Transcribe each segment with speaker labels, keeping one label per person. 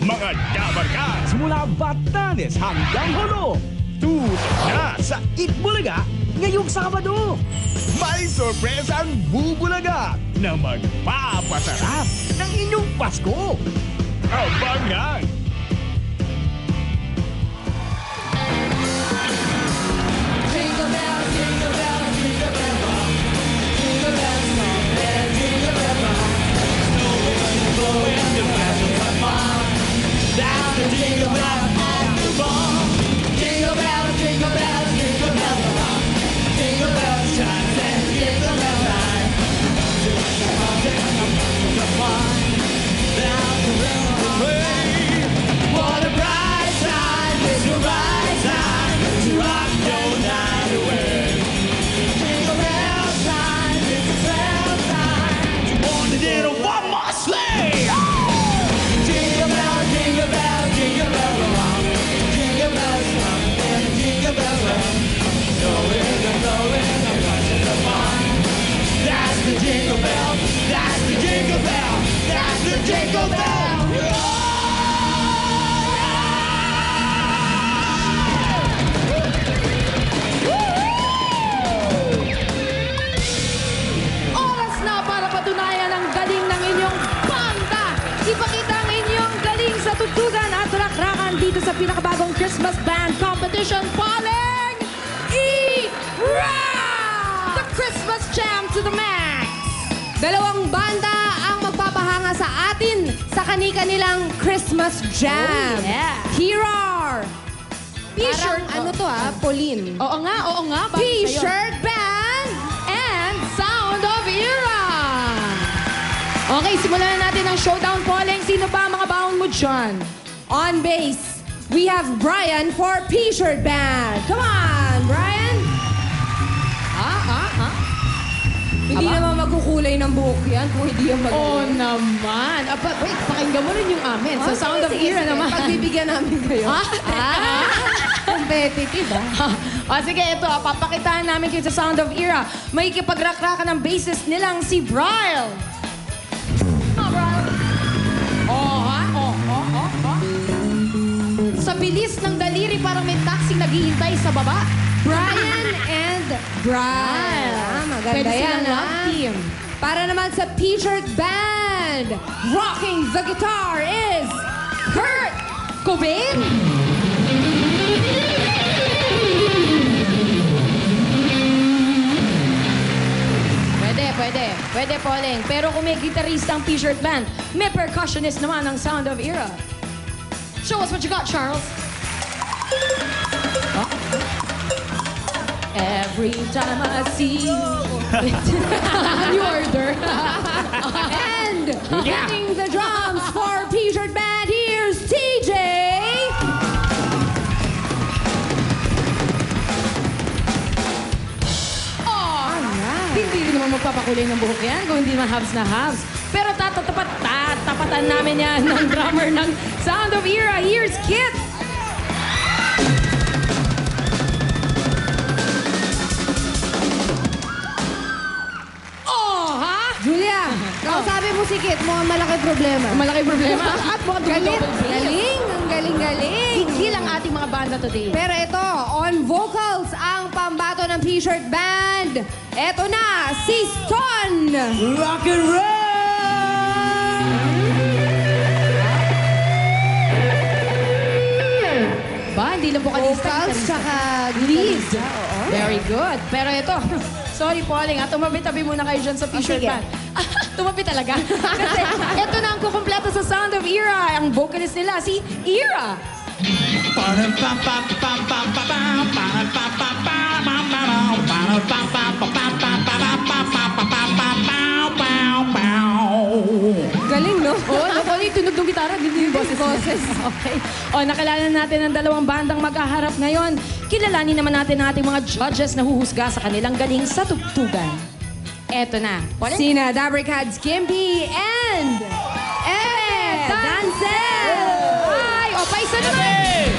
Speaker 1: Mga Dabarkas mula Batanes hanggang Holo. Tutok na sa Itbulaga ngayong Sabado. May sorpresang bubulaga na magpapasarap ng inyong Pasko. Abangan!
Speaker 2: Jingle bells, jingle bells, jingle bells rock. Jingle bells rock and jingle bells rock. Snowing, blowing, the passion of fun. That's the jingle bell of the ball. Jingle bells, jingle bells, jingle bells rock. Jingle bells chime and jingle bells time. That's the rhythm of play. What a bright time, it's a right time to rock your night away. Jingle bell time, it's a swell time to wander in a one-more sleigh. Jingle bell, jingle bell, jingle bell rock. Jingle bells rock and jingle bells rock. Snowing and blowing and rushing the fun. That's the jingle bell, that's the jingle bell, that's the jingle bell.
Speaker 3: Oras na para patunayan ang galing ng inyong banda. Ipakita ang inyong galing sa tugtugan at rakrakan dito sa pinakabagong Christmas Band Competition. Paling E-Ra! The Christmas Jam to the max! Dalawang banda ang magpapahanga sa atin sa kani-kanilang Christmas Jam.
Speaker 4: Oh, yeah.
Speaker 3: Here are
Speaker 4: T-shirt,
Speaker 3: ano to Pauline.
Speaker 4: Oo nga. Bakit sa'yo?
Speaker 3: T-shirt band and Sound of Era. Okay, simulan na natin ang showdown polling. Sino ba ang mga baon mo dyan? On base, we have Brian for T-shirt band. Come on, Brian. Hindi naman magkukulay ng buhok yan kung hindi yung magaling.
Speaker 4: Oo naman. Wait, pakinggan mo rin yung amin. Sa Sound of Era naman.
Speaker 3: Pagbibigyan namin kayo. Competitive,
Speaker 4: O sige, ito. Papakitaan namin kayo sa Sound of Era. May ikipagrakrakan ng bassist nilang si Bryle. Sa bilis ng daliri, parang may taxi naghihintay sa baba.
Speaker 3: Brian and Brian. Maganda
Speaker 4: Pwede
Speaker 3: yan,
Speaker 4: silang love team.
Speaker 3: Para naman sa T-shirt band, rocking the guitar is Kurt Cobain.
Speaker 4: Pwede, Pauling. Pero kung may gitarista ang T-shirt band, may percussionist naman ang Sound of Era. Show us what you got, Charles. Every time I see you. New order.
Speaker 3: And hitting the drums for T-shirt band, here's TJ.
Speaker 4: Hindi rin naman magpapakulay ng buhok yan kung hindi naman halves na halves. Pero tatapatan namin yan ng drummer ng Sound of Era. Here's Kit.
Speaker 3: Julia, sabi mo si Kit, mukhang malaki problema.
Speaker 4: Malaki problema. At mga
Speaker 3: Galing,
Speaker 4: double bass.
Speaker 3: galing, ang galing-galing.
Speaker 4: Hindi lang ating mga banda today.
Speaker 3: Pero ito, on vocals, ang pambato ng T-shirt band. Ito na, si Ston.
Speaker 2: Rock and roll!
Speaker 4: Ba, hindi lang vocalista.
Speaker 3: Vocals,
Speaker 4: gitarista.
Speaker 3: tsaka
Speaker 4: Lead.
Speaker 3: gitarista, oo.
Speaker 4: Very good. Pero ito, sorry Pauling, tumabi-tabi muna kayo dyan sa T-shirt
Speaker 3: sige.
Speaker 4: band. Tumabi talaga. Kasi ito na ang kukumpleto sa Sound of Era. Ang vocalist nila, si Era.
Speaker 3: Galing, no?
Speaker 4: Oo, ano yung tunog ng gitara? Hindi yung boses. Okay. O, nakilala natin ang dalawang bandang magkaharap ngayon. Kilalanin naman natin ang ating mga judges na huhusga sa kanilang galing sa tugtugan. Eto na. Pauling?
Speaker 3: Sina Dabricad Skimpy and Dancel!
Speaker 4: Ay, o, paisa naman!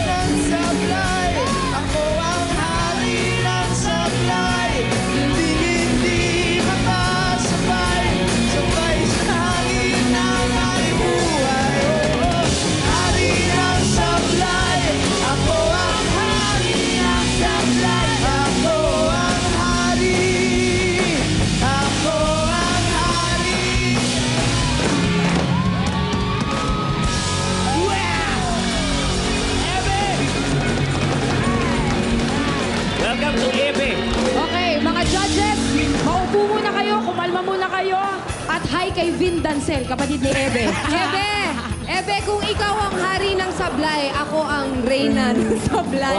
Speaker 2: Ng sablay, ako ang hari ng sablay. Hindi makasabay, sabay sa hangin ng ay buhay.
Speaker 4: Vin Dancel, kapatid ni Ebe.
Speaker 3: Ebe, kung ikaw ang hari ng sablay, ako ang reyna ng sablay.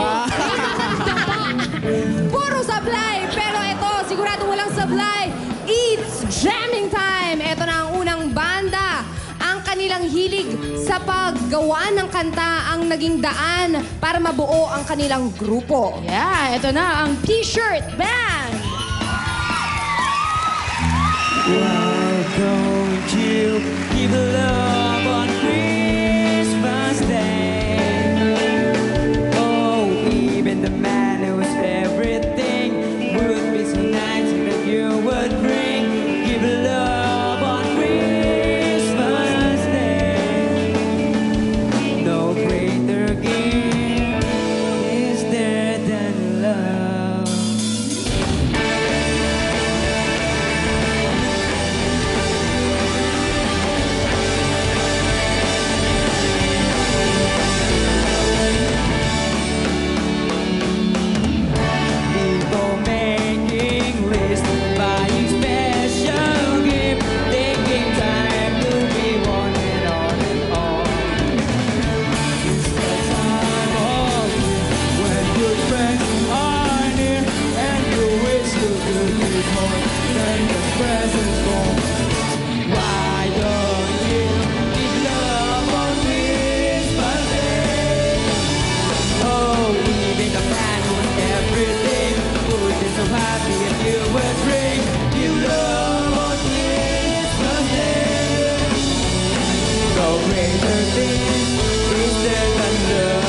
Speaker 3: Puro sablay, pero ito, sigurado walang sablay. It's jamming time. Ito na ang unang banda. Ang kanilang hilig sa paggawa ng kanta ang naging daan para mabuo ang kanilang grupo.
Speaker 4: Yeah, ito na ang T-shirt band.
Speaker 2: Why don't you give love on Christmas Day? Oh, even the man who's everything would be so nice that you would bring. Give love on Christmas Day. No greater gift is there than love. People making lists, buying special gift, taking time to be one and on and on. It's the time of year when good friends are near, and you wish you could give more than the presents for. Why don't you give love on Christmas Day? Oh, even the man who's everything would be so happy if you would bring you love on Christmas Day. No greater thing is there than love.